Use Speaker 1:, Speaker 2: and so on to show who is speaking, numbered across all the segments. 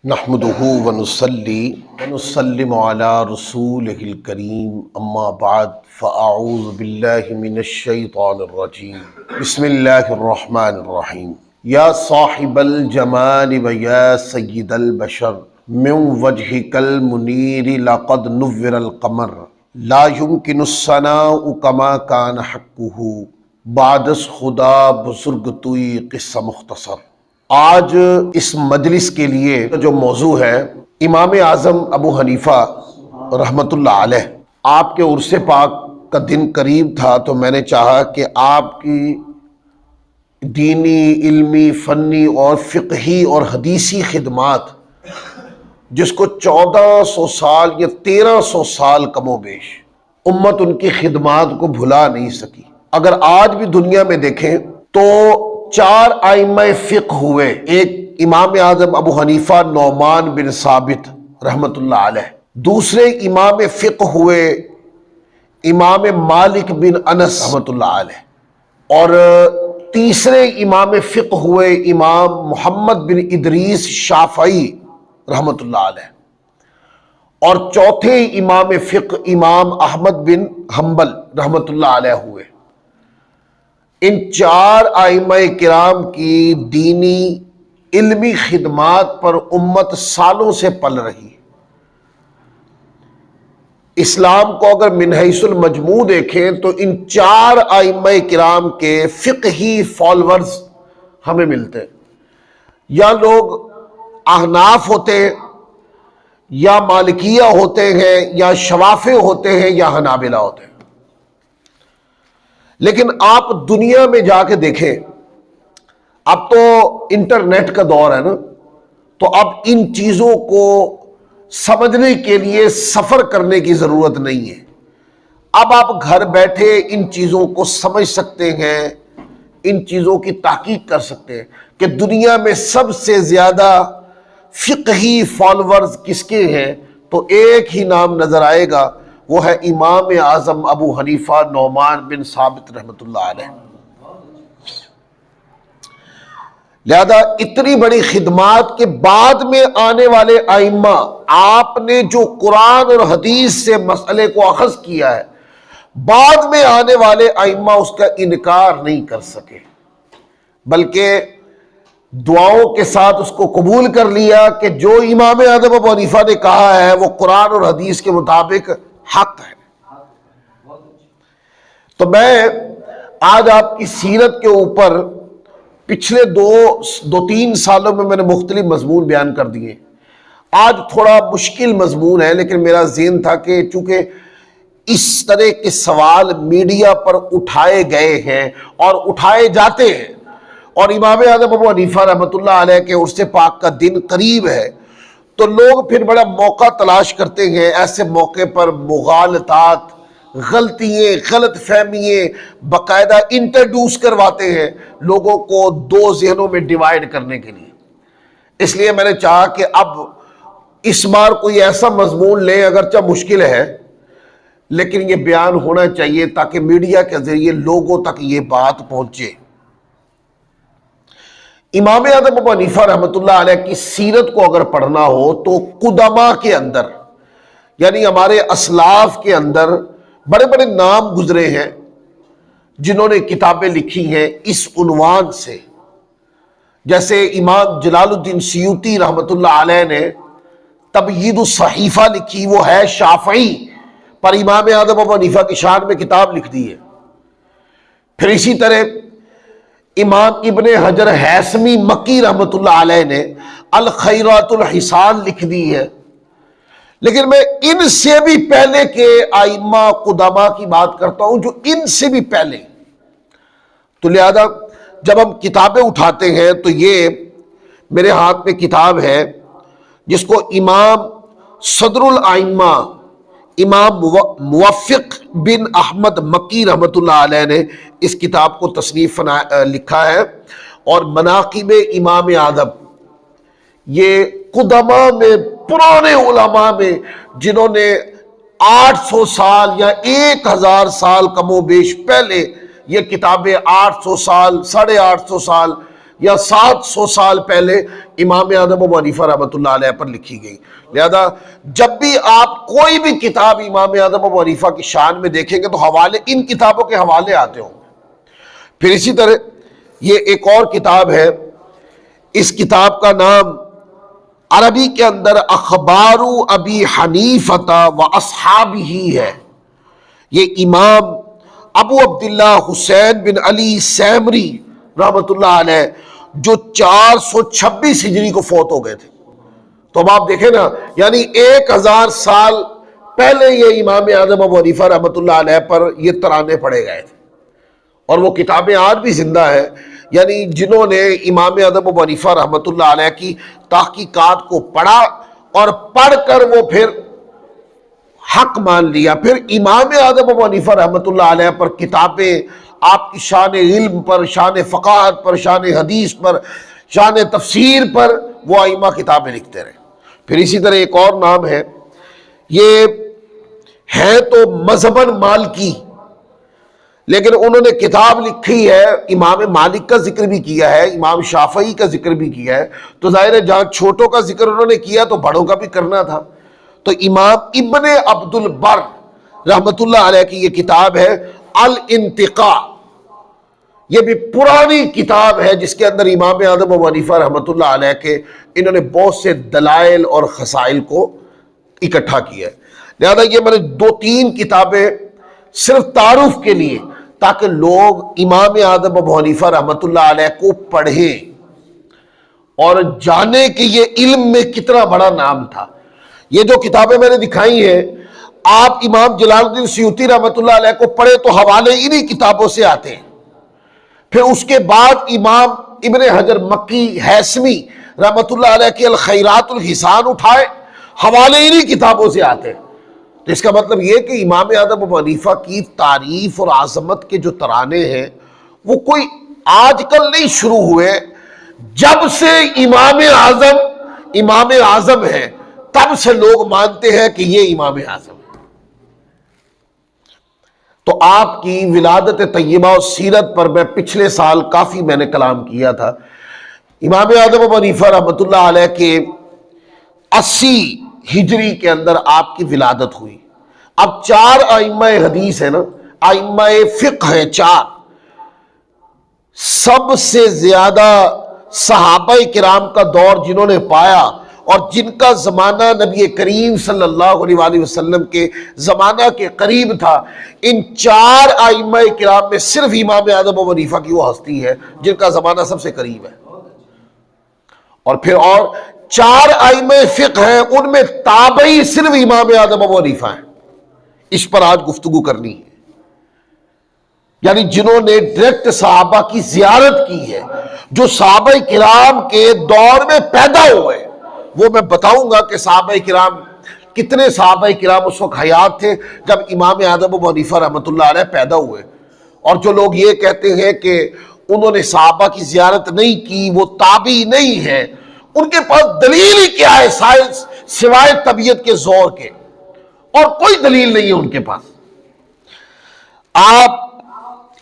Speaker 1: نحمدہ ونصلی ونسلم علی رسولہ الکریم اما بعد فاعوذ باللہ من الشیطان الرجیم بسم اللہ الرحمن الرحیم یا صاحب الجمال و یا سید البشر من وجہک المنیر لقد نور القمر لا يمکن الثناء کما کان حقہ بعد از خدا بزرگ توئی قصہ مختصر۔ آج اس مجلس کے لیے جو موضوع ہے امام اعظم ابو حنیفہ رحمۃ اللہ علیہ، آپ کے عرس پاک کا دن قریب تھا تو میں نے چاہا کہ آپ کی دینی، علمی، فنی اور فقہی اور حدیثی خدمات جس کو 1400 سال یا 1300 سال کم و بیش امت ان کی خدمات کو بھلا نہیں سکی۔ اگر آج بھی دنیا میں دیکھیں تو 4 ائمہ فقہ ہوئے، ایک امام اعظم ابو حنیفہ نعمان بن ثابت رحمۃ اللہ علیہ، دوسرے امام فقہ ہوئے امام مالک بن انس رحمۃ اللہ علیہ، اور تیسرے امام فقہ ہوئے امام محمد بن ادریس شافعی رحمۃ اللہ علیہ، اور چوتھے امام فقہ امام احمد بن حنبل رحمۃ اللہ علیہ ہوئے۔ ان 4 ائمہ کرام کی دینی علمی خدمات پر امت سالوں سے پل رہی۔ اسلام کو اگر من حیث المجموع دیکھیں تو ان 4 ائمہ کرام کے فقہی فالورز ہمیں ملتے ہیں، یا لوگ احناف ہوتے ہیں، یا مالکیہ ہوتے ہیں، یا شوافع ہوتے ہیں، یا حنابلہ ہوتے ہیں۔ لیکن آپ دنیا میں جا کے دیکھیں، اب تو انٹرنیٹ کا دور ہے نا، تو اب ان چیزوں کو سمجھنے کے لیے سفر کرنے کی ضرورت نہیں ہے۔ اب آپ گھر بیٹھے ان چیزوں کو سمجھ سکتے ہیں، ان چیزوں کی تحقیق کر سکتے ہیں کہ دنیا میں سب سے زیادہ فقہی فالورز کس کے ہیں، تو ایک ہی نام نظر آئے گا، وہ ہے امام اعظم ابو حنیفہ نعمان بن ثابت رحمۃ اللہ علیہ۔ لہذا اتنی بڑی خدمات کے بعد میں آنے والے ائمہ، آپ نے جو قرآن اور حدیث سے مسئلے کو اخذ کیا ہے، بعد میں آنے والے ائمہ اس کا انکار نہیں کر سکے، بلکہ دعاؤں کے ساتھ اس کو قبول کر لیا کہ جو امام اعظم ابو حنیفہ نے کہا ہے وہ قرآن اور حدیث کے مطابق حق ہے۔ تو میں آج آپ کی سیرت کے اوپر پچھلے دو تین سالوں میں نے مختلف مضمون بیان کر دیے۔ آج تھوڑا مشکل مضمون ہے، لیکن میرا ذہن تھا کہ چونکہ اس طرح کے سوال میڈیا پر اٹھائے گئے ہیں اور اٹھائے جاتے ہیں، اور امام اعظم ابو حنیفہ رحمۃ اللہ علیہ کے عرس پاک کا دن قریب ہے، تو لوگ پھر بڑا موقع تلاش کرتے ہیں، ایسے موقع پر مغالطات، غلطیاں، غلط فہمیاں باقاعدہ انٹروڈیوس کرواتے ہیں لوگوں کو 2 ذہنوں میں ڈیوائیڈ کرنے کے لیے۔ اس لیے میں نے چاہا کہ اب اس بار کوئی ایسا مضمون لیں، اگرچہ مشکل ہے لیکن یہ بیان ہونا چاہیے تاکہ میڈیا کے ذریعے لوگوں تک یہ بات پہنچے۔ امام اعظم ابو حنیفہ رحمۃ اللہ علیہ کی سیرت کو اگر پڑھنا ہو تو قدماء کے اندر، یعنی ہمارے اسلاف کے اندر بڑے بڑے نام گزرے ہیں جنہوں نے کتابیں لکھی ہیں اس عنوان سے۔ جیسے امام جلال الدین سیوطی رحمۃ اللہ علیہ نے تبیید الصحیفہ لکھی، وہ ہے شافعی پر امام اعظم ابو حنیفہ کی شان میں کتاب لکھ دی ہے۔ پھر اسی طرح امام ابن حجر ہیثمی مکی رحمۃ اللہ علیہ نے الخیرات الحسان لکھ دی ہے۔ لیکن میں ان سے بھی پہلے کے ائمہ قدماء کی بات کرتا ہوں جو ان سے بھی پہلے، تو لہذا جب ہم کتابیں اٹھاتے ہیں تو یہ میرے ہاتھ میں کتاب ہے جس کو امام صدر الائمہ امام موفق بن احمد مکی رحمۃ اللہ علیہ نے اس کتاب کو تصنیف لکھا ہے، اور مناقب امام اعظم، یہ قدماء میں، پرانے علماء میں جنہوں نے 800 سال یا 1000 سال کم و بیش پہلے یہ کتابیں 800 سال، 850 سال یا 700 سال پہلے امام اعظم ابو حنیفہ رحمۃ اللہ علیہ پر لکھی گئی۔ لہذا جب بھی آپ کوئی بھی کتاب امام اعظم ابو حنیفہ کی شان میں دیکھیں گے تو حوالے ان کتابوں کے حوالے آتے ہوں گے۔ پھر اسی طرح یہ ایک اور کتاب ہے، اس کتاب کا نام عربی کے اندر اخبار ابی حنیفہ و اصحابہ ہے۔ یہ امام ابو عبداللہ حسین بن علی سیمری رحمۃ اللہ علیہ جو 426 ہجری کو فوت ہو گئے تھے۔ تو اب آپ دیکھیں نا، یعنی 1000 سال پہلے یہ امام اعظم ابو حنیفہ رحمۃ اللہ علیہ پر یہ ترانے پڑے گئے تھے، اور وہ کتابیں آج بھی زندہ ہیں۔ یعنی جنہوں نے امام اعظم ابو حنیفہ رحمۃ اللہ علیہ کی تحقیقات کو پڑھا اور پڑھ کر وہ پھر حق مان لیا، پھر امام اعظم ابو حنیفہ رحمۃ اللہ علیہ پر کتابیں، آپ کی شان علم پر، شان فقاہت پر، شان حدیث پر، شان تفسیر پر وہ ائمہ کتابیں لکھتے رہے۔ پھر اسی طرح ایک اور نام ہے، یہ ہے تو مذہباً مالکی، لیکن انہوں نے کتاب لکھی ہے، امام مالک کا ذکر بھی کیا ہے، امام شافعی کا ذکر بھی کیا ہے، تو ظاہر ہے جہاں چھوٹوں کا ذکر انہوں نے کیا تو بڑوں کا بھی کرنا تھا۔ تو امام ابن عبد البر رحمۃ اللہ علیہ کی یہ کتاب ہے الانتقاء، یہ بھی پرانی کتاب ہے جس کے اندر امام اعظم ابو حنیفہ رحمۃ اللہ علیہ کے انہوں نے بہت سے دلائل اور خسائل کو اکٹھا کیا ہے۔ لہذا یہ میں نے 2-3 کتابیں صرف تعارف کے لیے، تاکہ لوگ امام اعظم ابو حنیفہ رحمۃ اللہ علیہ کو پڑھیں اور جانیں کہ یہ علم میں کتنا بڑا نام تھا۔ یہ جو کتابیں میں نے دکھائی ہیں، آپ امام جلال الدین سیوطی رحمۃ اللہ علیہ کو پڑھے تو حوالے انہی کتابوں سے آتے ہیں۔ پھر اس کے بعد امام ابن حجر مکی ہیثمی رحمۃ اللہ علیہ کی الخیرات الحسان اٹھائے، حوالے انہی کتابوں سے آتے ہیں۔ تو اس کا مطلب یہ کہ امام اعظم ابو حنیفہ کی تعریف اور عظمت کے جو ترانے ہیں وہ کوئی آج کل نہیں شروع ہوئے، جب سے امام اعظم ہے تب سے لوگ مانتے ہیں کہ یہ امام اعظم ہے۔ تو آپ کی ولادت طیبہ اور سیرت پر میں پچھلے سال کافی میں نے کلام کیا تھا۔ امام اعظم ابو حنیفہ رحمۃ اللہ علیہ کے 80 ہجری کے اندر آپ کی ولادت ہوئی۔ اب 4 ائمہ حدیث ہیں نا، ائمہ فقہ ہیں 4، سب سے زیادہ صحابہ کرام کا دور جنہوں نے پایا اور جن کا زمانہ نبی کریم صلی اللہ علیہ وآلہ وسلم کے زمانہ کے قریب تھا، ان 4 ائمہ کرام میں صرف امام اعظم ابو حنیفہ کی وہ ہستی ہے جن کا زمانہ سب سے قریب ہے۔ اور پھر اور 4 ائمہ فقہ ہیں، ان میں تابعی صرف امام اعظم ابو حنیفہ ہیں۔ اس پر آج گفتگو کرنی ہے، یعنی جنہوں نے ڈائریکٹ صحابہ کی زیارت کی ہے، جو صحابہ کرام کے دور میں پیدا ہوئے۔ وہ میں بتاؤں گا کہ صحابہ کرام کتنے صحابہ کرام اس وقت حیات تھے جب امام اعظم ابو حنیفہ رحمۃ اللہ علیہ پیدا ہوئے۔ اور جو لوگ یہ کہتے ہیں کہ انہوں نے صحابہ کی زیارت نہیں کی، وہ تابعی نہیں ہے، ان کے پاس دلیل ہی کیا ہے سائنس سوائے طبیعت کے زور کے، اور کوئی دلیل نہیں ہے ان کے پاس۔ آپ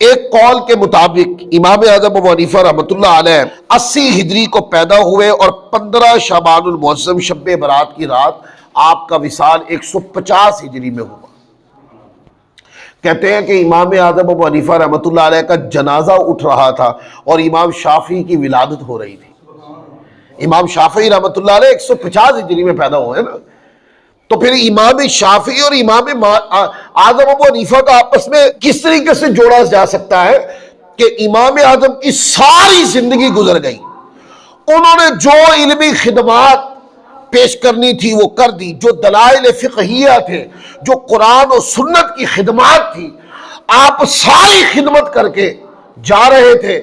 Speaker 1: ایک قول کے مطابق امام اعظم ابو حنیفہ رحمۃ اللہ علیہ 80 ہجری کو پیدا ہوئے اور 15 شعبان المعظم شب برات کی رات آپ کا وصال 150 ہجری میں ہوا۔ کہتے ہیں کہ امام اعظم ابو حنیفہ رحمۃ اللہ علیہ کا جنازہ اٹھ رہا تھا اور امام شافعی کی ولادت ہو رہی تھی۔ امام شافعی رحمۃ اللہ علیہ 150 ہجری میں پیدا ہوئے نا، تو پھر امام شافعی اور امام اعظم ابو حنیفہ کا آپس میں کس طریقے سے جوڑا جا سکتا ہے کہ امام اعظم کی ساری زندگی گزر گئی، انہوں نے جو علمی خدمات پیش کرنی تھی وہ کر دی، جو دلائل فقہیہ تھے، جو قرآن و سنت کی خدمات تھی، آپ ساری خدمت کر کے جا رہے تھے۔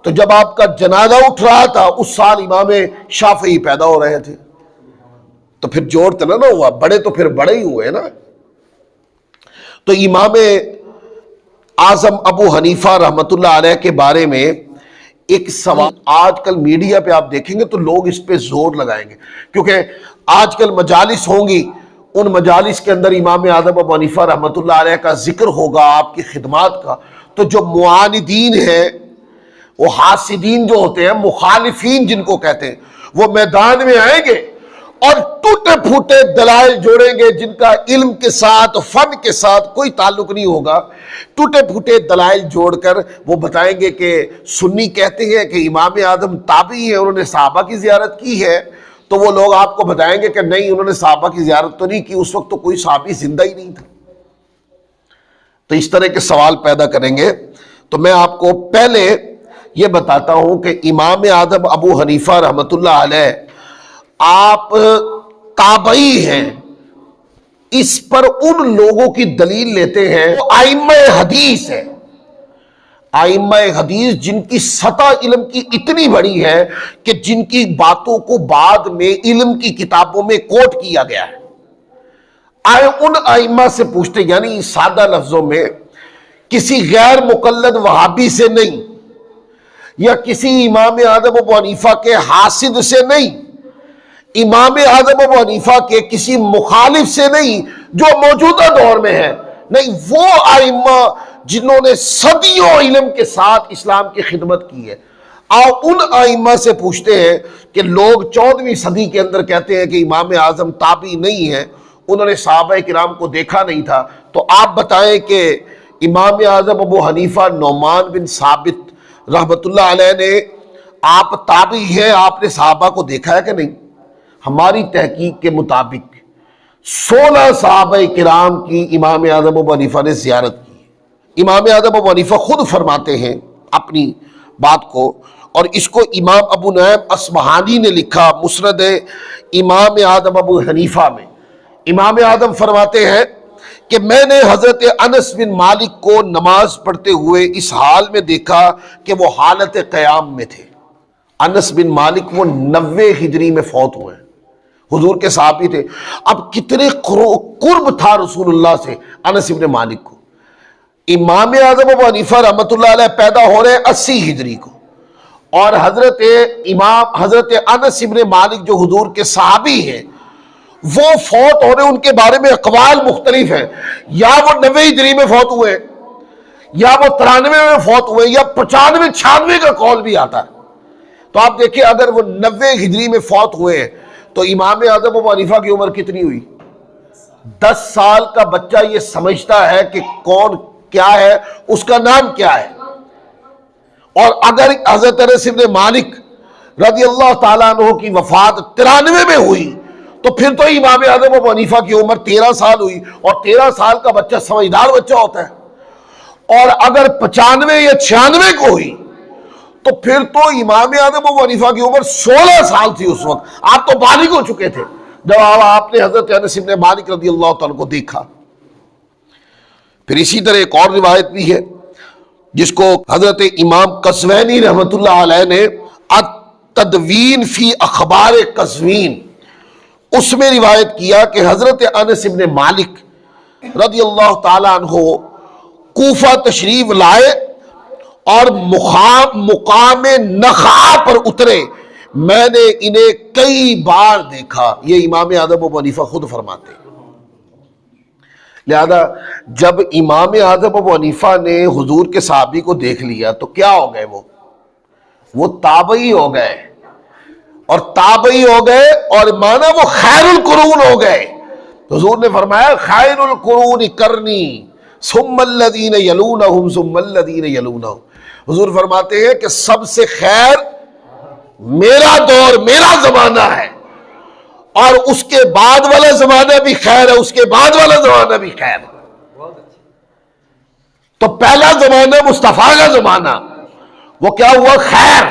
Speaker 1: تو جب آپ کا جنازہ اٹھ رہا تھا اس سال امام شافعی پیدا ہو رہے تھے، تو پھر جوڑ تو نہ ہوا، بڑے تو پھر بڑے ہی ہوئے نا۔ تو امام اعظم ابو حنیفہ رحمۃ اللہ علیہ کے بارے میں ایک سوال آج کل میڈیا پہ آپ دیکھیں گے تو لوگ اس پہ زور لگائیں گے، کیونکہ آج کل مجالس ہوں گی، ان مجالس کے اندر امام اعظم ابو حنیفہ رحمۃ اللہ علیہ کا ذکر ہوگا، آپ کی خدمات کا، تو جو معاندین ہیں وہ حاسدین جو ہوتے ہیں، مخالفین جن کو کہتے ہیں، وہ میدان میں آئیں گے اور ٹوٹے پھوٹے دلائل جوڑیں گے جن کا علم کے ساتھ، فن کے ساتھ کوئی تعلق نہیں ہوگا۔ ٹوٹے پھوٹے دلائل جوڑ کر وہ بتائیں گے کہ سنی کہتے ہیں کہ امام اعظم تابعی ہیں، انہوں نے صحابہ کی زیارت کی ہے، تو وہ لوگ آپ کو بتائیں گے کہ نہیں، انہوں نے صحابہ کی زیارت تو نہیں کی، اس وقت تو کوئی صحابی زندہ ہی نہیں تھا۔ تو اس طرح کے سوال پیدا کریں گے۔ تو میں آپ کو پہلے یہ بتاتا ہوں کہ امام اعظم ابو حنیفہ رحمۃ اللہ علیہ آپ تابعی ہیں، اس پر ان لوگوں کی دلیل لیتے ہیں وہ ائمہ حدیث ہے، ائمہ حدیث جن کی سطح علم کی اتنی بڑی ہے کہ جن کی باتوں کو بعد میں علم کی کتابوں میں کوٹ کیا گیا ہے۔ ان ائمہ سے پوچھتے، یعنی سادہ لفظوں میں کسی غیر مقلد وہابی سے نہیں، یا کسی امام اعظم ابو حنیفہ کے حاسد سے نہیں، امام اعظم ابو حنیفہ کے کسی مخالف سے نہیں جو موجودہ دور میں ہے، نہیں، وہ ائمہ جنہوں نے صدیوں علم کے ساتھ اسلام کی خدمت کی ہے۔ ان ائمہ سے پوچھتے ہیں کہ لوگ 14ویں صدی کے اندر کہتے ہیں کہ امام اعظم تابعی نہیں ہے، انہوں نے صحابہ کرام کو دیکھا نہیں تھا، تو آپ بتائیں کہ امام اعظم ابو حنیفہ نعمان بن ثابت رحمۃ اللہ علیہ نے، آپ تابعی ہیں، آپ نے صحابہ کو دیکھا ہے کہ نہیں؟ ہماری تحقیق کے مطابق 16 صحابہ کرام کی امام اعظم ابو حنیفہ نے زیارت کی۔ امام اعظم ابو حنیفہ خود فرماتے ہیں اپنی بات کو، اور اس کو امام ابو نعیم اصبہانی نے لکھا مسند امام اعظم ابو حنیفہ میں۔ امام اعظم فرماتے ہیں کہ میں نے حضرت انس بن مالک کو نماز پڑھتے ہوئے اس حال میں دیکھا کہ وہ حالت قیام میں تھے۔ انس بن مالک وہ 90 ہجری میں فوت ہوئے، حضور کے صحابی تھے۔ اب کتنے قرب تھا رسول اللہ سے انس بن مالک کو۔ امام اعظم ابو حنیفہ رحمۃ اللہ علیہ پیدا ہو رہے 80 ہجری کو، اور حضرت انس بن مالک جو حضور کے صحابی ہیں وہ فوت ہو رہے، ان کے بارے میں اقوال مختلف ہیں، یا وہ 90 ہجری میں فوت ہوئے، یا وہ 93 میں فوت ہوئے، یا 95 96 کا قول بھی آتا ہے۔ تو آپ دیکھیں اگر وہ 90 ہجری میں فوت ہوئے ہیں تو امام اعظم ابو حنیفہ کی عمر کتنی ہوئی؟ 10 سال کا بچہ یہ سمجھتا ہے کہ کون کیا ہے، اس کا نام کیا ہے۔ اور اگر حضرت انس بن مالک رضی اللہ تعالیٰ عنہ کی وفات 93 میں ہوئی تو پھر تو امام اعظم ابو حنیفہ کی عمر 13 سال ہوئی، اور 13 سال کا بچہ سمجھدار بچہ ہوتا ہے۔ اور اگر 95 یا 96 کو ہوئی تو پھر تو امام اعظم ابو حنیفہ کی عمر 16 سال تھی اس وقت، آپ تو بالغ ہو چکے تھے جب آپ نے حضرت انس بن مالک رضی اللہ تعالیٰ کو دیکھا۔ پھر اسی طرح ایک اور روایت بھی ہے جس کو حضرت امام قزوینی رحمۃ اللہ علیہ نے التدوین فی اخبار قزوین، اس میں روایت کیا کہ حضرت انس بن مالک رضی اللہ تعالیٰ عنہ کوفہ تشریف لائے اور مقام نخعا پر اترے، میں نے انہیں کئی بار دیکھا۔ یہ امام اعظم ابو حنیفہ خود فرماتے ہیں۔ لہذا جب امام اعظم ابو حنیفہ نے حضور کے صحابی کو دیکھ لیا تو کیا ہو گئے؟ وہ تابعی ہو گئے، اور تابعی ہو گئے اور مانا وہ خیر القرون ہو گئے۔ حضور نے فرمایا خیر القرون کرنی ثم الذین یلونہم ثم الذین یلونہم۔ حضور فرماتے ہیں کہ سب سے خیر میرا دور، میرا زمانہ ہے، اور اس کے بعد والا زمانہ بھی خیر ہے، اس کے بعد والا زمانہ بھی خیر ہے۔ تو پہلا زمانہ مصطفیٰ کا زمانہ، وہ کیا ہوا؟ خیر۔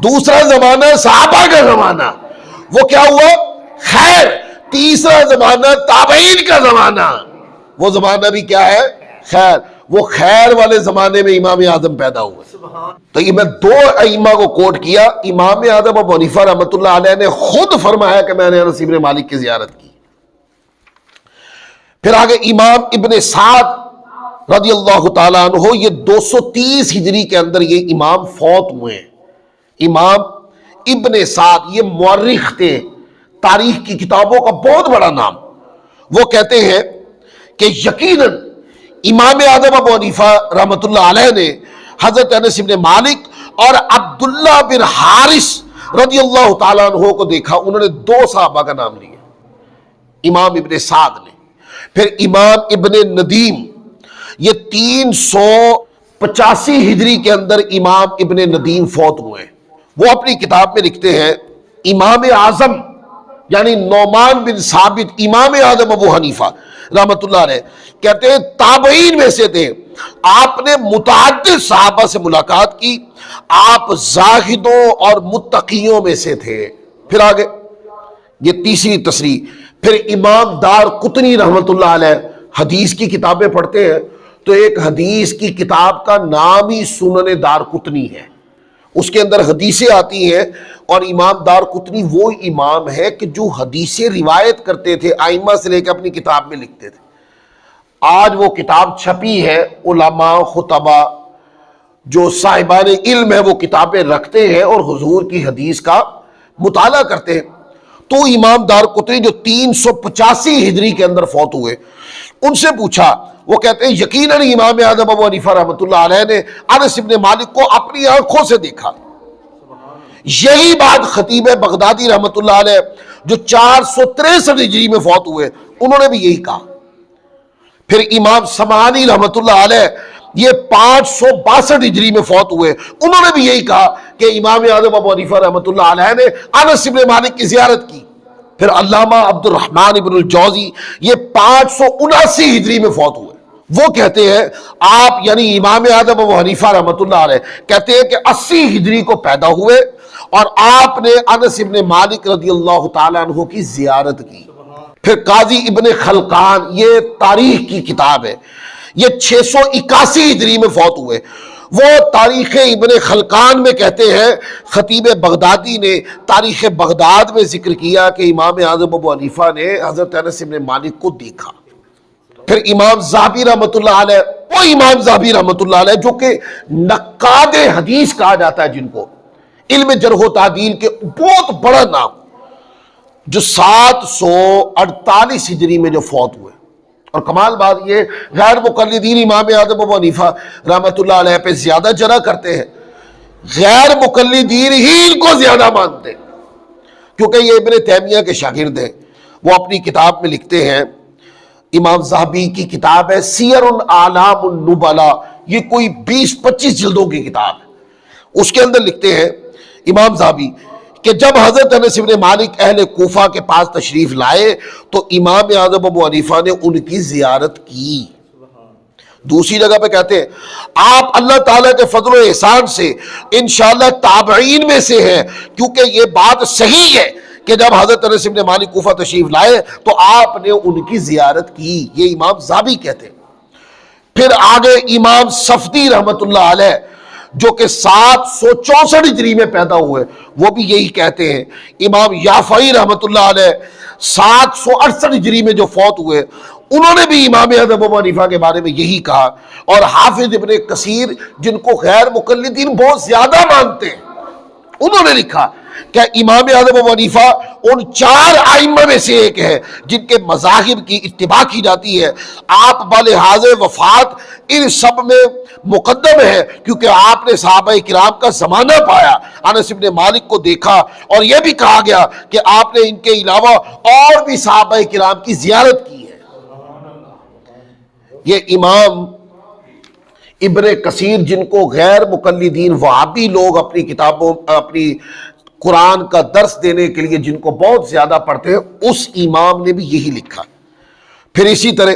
Speaker 1: دوسرا زمانہ صحابہ کا زمانہ، وہ کیا ہوا؟ خیر۔ تیسرا زمانہ تابعین کا زمانہ، وہ زمانہ بھی کیا ہے؟ خیر۔ وہ خیر والے زمانے میں امام اعظم پیدا ہوئے۔ تو یہ میں 2 ائمہ کو کوٹ کیا۔ امام اعظم ابو حنیفہ رحمۃ اللہ علیہ نے خود فرمایا کہ میں نے انس بن مالک کی زیارت کی۔ پھر آگے امام ابن سعد رضی اللہ تعالیٰ عنہ، یہ 230 ہجری کے اندر یہ امام فوت ہوئے ہیں۔ امام ابن سعد یہ مورخ تھے، تاریخ کی کتابوں کا بہت بڑا نام۔ وہ کہتے ہیں کہ یقیناً امام اعظم ابو حنیفہ رحمۃ اللہ علیہ نے حضرت انس بن مالک اور عبداللہ بن حارث رضی اللہ تعالیٰ عنہ کو دیکھا، انہوں نے 2 صحابہ کا نام لیا، امام ابن سعد نے، پھر امام ابن ندیم، یہ 385 ہجری کے اندر امام ابن ندیم فوت ہوئے۔ وہ اپنی کتاب میں لکھتے ہیں امام اعظم یعنی نعمان بن ثابت امام اعظم ابو حنیفہ رحمۃ اللہ علیہ کہتے ہیں تابعین میں سے تھے، آپ نے متعدد صحابہ سے ملاقات کی، آپ زاہدوں اور متقیوں میں سے تھے۔ پھر آگے یہ تیسری تصریح، پھر امام دار قطنی رحمۃ اللہ علیہ حدیث کی کتابیں پڑھتے ہیں تو ایک حدیث کی کتاب کا نام ہی سنن دار قطنی ہے، اس کے اندر حدیثیں آتی ہیں، اور امام دار قطنی وہ امام ہے کہ جو حدیثیں روایت کرتے تھے ائمہ سے لے کے اپنی کتاب میں لکھتے تھے۔ آج وہ کتاب چھپی ہے، علماء خطبہ جو صاحبان علم ہے وہ کتابیں رکھتے ہیں اور حضور کی حدیث کا مطالعہ کرتے ہیں۔ تو امام دار قطنی جو 385 ہجری کے اندر فوت ہوئے، ان سے پوچھا، وہ کہتے ہیں یقیناً امام اعظم ابو حنیفہ رحمۃ اللہ علیہ نے انس بن مالک کو اپنی آنکھوں سے دیکھا۔ یہی بات خطیب بغدادی رحمۃ اللہ علیہ جو 463 ہجری میں فوت ہوئے، انہوں نے بھی یہی کہا۔ پھر امام سمعانی رحمۃ اللہ علیہ یہ 562 ہجری میں فوت ہوئے، انہوں نے بھی یہی کہا کہ امام اعظم ابو حنیفہ رحمۃ اللہ علیہ نے انس بن مالک کی زیارت کی۔ پھر علامہ عبد الرحمن ابن الجوزی یہ 579 ہجری میں فوت ہوئے، وہ کہتے ہیں آپ یعنی امام اعظم ابو حنیفہ رحمۃ اللہ علیہ کہتے ہیں کہ 80 ہجری کو پیدا ہوئے اور آپ نے انس بن مالک رضی اللہ تعالیٰ عنہ کی زیارت کی۔ پھر قاضی ابن خلقان، یہ تاریخ کی کتاب ہے، یہ 681 ہجری میں فوت ہوئے، وہ تاریخ ابن خلقان میں کہتے ہیں خطیب بغدادی نے تاریخ بغداد میں ذکر کیا کہ امام اعظم ابو حنیفہ نے حضرت انس بن مالک کو دیکھا۔ پھر امام ذہبی رحمۃ اللہ علیہ، وہ امام ذہبی رحمۃ اللہ علیہ جو کہ نقاد حدیث کہا جاتا ہے، جن کو علم جرح و تعدیل کے بہت بڑا نام، جو 748 ہجری میں جو فوت ہوئے۔ اور کمال بات یہ غیر مقلدین امام اعظم ابو حنیفہ رحمۃ اللہ علیہ پہ زیادہ جرح کرتے ہیں، غیر مقلدین ہی ان کو زیادہ مانتے ہیں، کیونکہ یہ ابن تیمیہ کے شاگرد ہیں۔ وہ اپنی کتاب میں لکھتے ہیں، امام ذہبی کی کتاب ہے سیر اعلام النبلاء، یہ کوئی 20-25 جلدوں کی کتاب ہے، اس کے اندر لکھتے ہیں امام ذہبی کہ جب حضرت انس بن مالک اہل کوفہ کے پاس تشریف لائے تو امام اعظم ابو حنیفہ نے ان کی زیارت کی۔ دوسری جگہ پہ کہتے ہیں آپ اللہ تعالیٰ کے فضل و احسان سے انشاءاللہ تابعین میں سے ہیں، کیونکہ یہ بات صحیح ہے کہ جب حضرت انس بن مالک کوفہ تشریف لائے تو آپ نے ان کی زیارت کی، یہ امام ذہبی کہتے ہیں۔ پھر آگے امام صفدی رحمۃ اللہ علیہ جو کہ 764 ہجری میں پیدا ہوئے، وہ بھی یہی کہتے ہیں۔ امام یافعی رحمۃ اللہ علیہ 768 ہجری میں جو فوت ہوئے، انہوں نے بھی امام اعظم ابو حنیفہ کے بارے میں یہی کہا۔ اور حافظ ابن کثیر جن کو غیر مقلدین بہت زیادہ مانتے ہیں، انہوں نے لکھا کہ امام اعظم ابو حنیفہ ان 4 ائمہ میں سے ایک ہے جن کے مذاہب کی اتباع کی جاتی ہے۔ آپ بلحاظ وفات ان سب میں مقدم ہے، کیونکہ آپ نے صحابہ کرام کا زمانہ پایا، انس بن مالک کو دیکھا، اور یہ بھی کہا گیا کہ آپ نے ان کے علاوہ اور بھی صحابہ کرام کی زیارت کی ہے۔ یہ امام ابن کثیر جن کو غیر مقلدین وہابی لوگ اپنی کتابوں اپنی قرآن کا درس دینے کے لیے جن کو بہت زیادہ پڑھتے ہیں، اس امام نے بھی یہی لکھا۔ پھر اسی طرح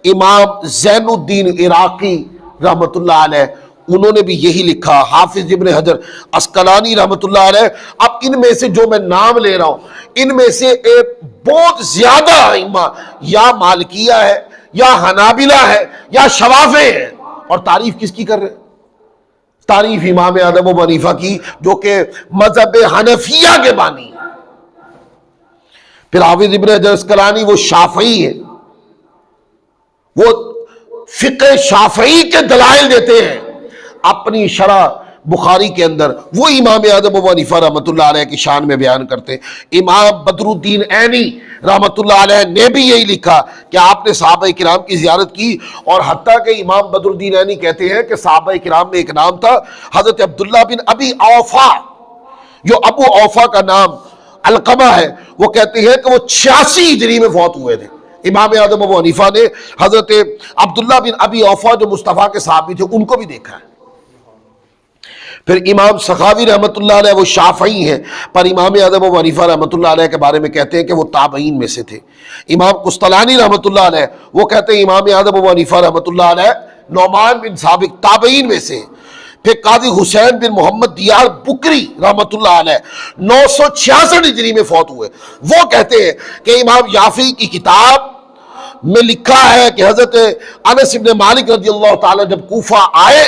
Speaker 1: امام زین الدین عراقی رحمۃ اللہ علیہ، انہوں نے بھی یہی لکھا۔ حافظ ابن حجر عسقلانی رحمۃ اللہ علیہ، اب ان میں سے جو میں نام لے رہا ہوں، ان میں سے ایک بہت زیادہ ائمہ یا مالکیہ ہے یا حنابلہ ہے یا شوافع ہے، اور تعریف کس کی کر رہے ہیں؟ تعریف امام اعظم ابو حنیفہ کی، جو کہ مذہب حنفیہ کے بانی ہیں۔ پھر حافظ ابن حجر عسقلانی وہ شافعی ہے، وہ فقہ شافعی کے دلائل دیتے ہیں، اپنی شرح بخاری کے اندر وہ امام اعظم ابو حنیفہ رحمۃ اللہ علیہ کی شان میں بیان کرتے ہیں۔ امام بدر الدین عینی رحمۃ اللہ علیہ نے بھی یہی لکھا کہ آپ نے صحابہ کرام کی زیارت کی، اور حتیٰ کہ امام بدر الدین عینی کہتے ہیں کہ صحابہ کرام میں ایک نام تھا حضرت عبداللہ بن ابی اوفا، جو ابو اوفا کا نام علقمہ ہے، وہ کہتے ہیں کہ وہ 86 ہجری میں فوت ہوئے تھے۔ امام اعظم ابو حنیفہ نے حضرت عبداللہ بن ابی اوفا جو مصطفیٰ کے صحابی تھے ان کو بھی دیکھا ہے۔ پھر امام سخاوی رحمۃ اللہ علیہ وہ شافعی ہیں، پر امام اعظم ابو حنیفہ رحمۃ اللہ علیہ کے بارے میں کہتے ہیں کہ وہ تابعین میں سے تھے۔ امام قسطلانی رحمۃ اللہ علیہ وہ کہتے ہیں امام اعظم ابو حنیفہ رحمۃ اللہ علیہ نعمان بن ثابت تابعین میں سے۔ پھر قاضی حسین بن محمد دیار بکری رحمۃ اللہ علیہ 966 ہجری میں فوت ہوئے۔ وہ کہتے ہیں کہ امام یافعی کی کتاب میں لکھا ہے کہ حضرت انس بن مالک رضی اللہ تعالیٰ جب کوفہ آئے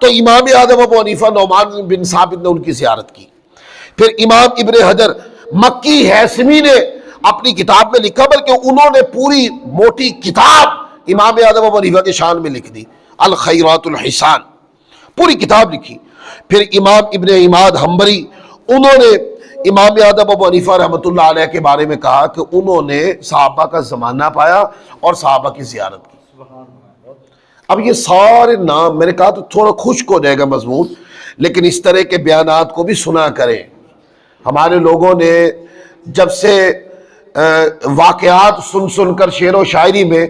Speaker 1: تو امام اعظم ابو حنیفہ نعمان بن ثابت نے ان کی زیارت کی۔ پھر امام ابن حجر مکی ہیثمی نے اپنی کتاب میں لکھا، بلکہ انہوں نے پوری موٹی کتاب امام اعظم ابو حنیفہ کے شان میں لکھ دی، الخیرات الحسان، پوری کتاب لکھی۔ پھر امام ابن عماد حنبلی انہوں نے امام اعظم ابو حنیفہ رحمۃ اللہ علیہ کے بارے میں کہا کہ انہوں نے صحابہ کا زمانہ پایا اور صحابہ کی زیارت کی۔ اب یہ سارے نام میں نے کہا تو تھوڑا خشک ہو جائے گا مضمون، لیکن اس طرح کے بیانات کو بھی سنا کریں۔ ہمارے لوگوں نے جب سے واقعات سن کر شعر و شاعری میں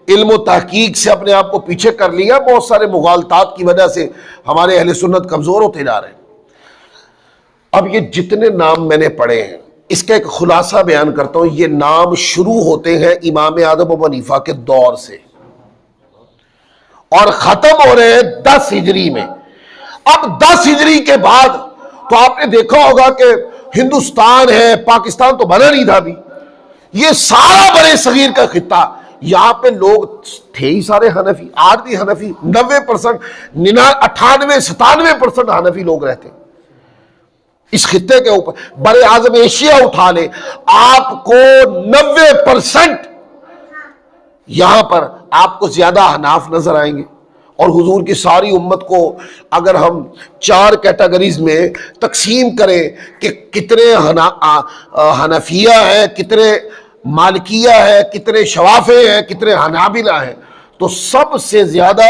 Speaker 1: علم و تحقیق سے اپنے آپ کو پیچھے کر لیا، بہت سارے مغالطات کی وجہ سے ہمارے اہل سنت کمزور ہوتے جا رہے ہیں۔ اب یہ جتنے نام میں نے پڑھے ہیں اس کا ایک خلاصہ بیان کرتا ہوں۔ یہ نام شروع ہوتے ہیں امام اعظم ابو حنیفہ کے دور سے اور ختم ہو رہے ہیں 10 ہجری میں۔ اب 10 ہجری کے بعد تو آپ نے دیکھا ہوگا کہ ہندوستان ہے، پاکستان تو بنا نہیں تھا ابھی، یہ سارا برے صغیر کا خطہ، یہاں پہ لوگ تھے ہی سارے حنفی، آج بھی حنفی 90%، 98 97% حنفی لوگ رہتے ہیں اس خطے کے اوپر۔ بر اعظم ایشیا اٹھا لے، آپ کو 90% یہاں پر آپ کو زیادہ حناف نظر آئیں گے، اور حضور کی ساری امت کو اگر ہم 4 کیٹیگریز میں تقسیم کریں کہ کتنے حنفیہ ہیں، کتنے مالکیہ ہیں، کتنے شوافع ہیں، کتنے حنابلہ ہیں، تو سب سے زیادہ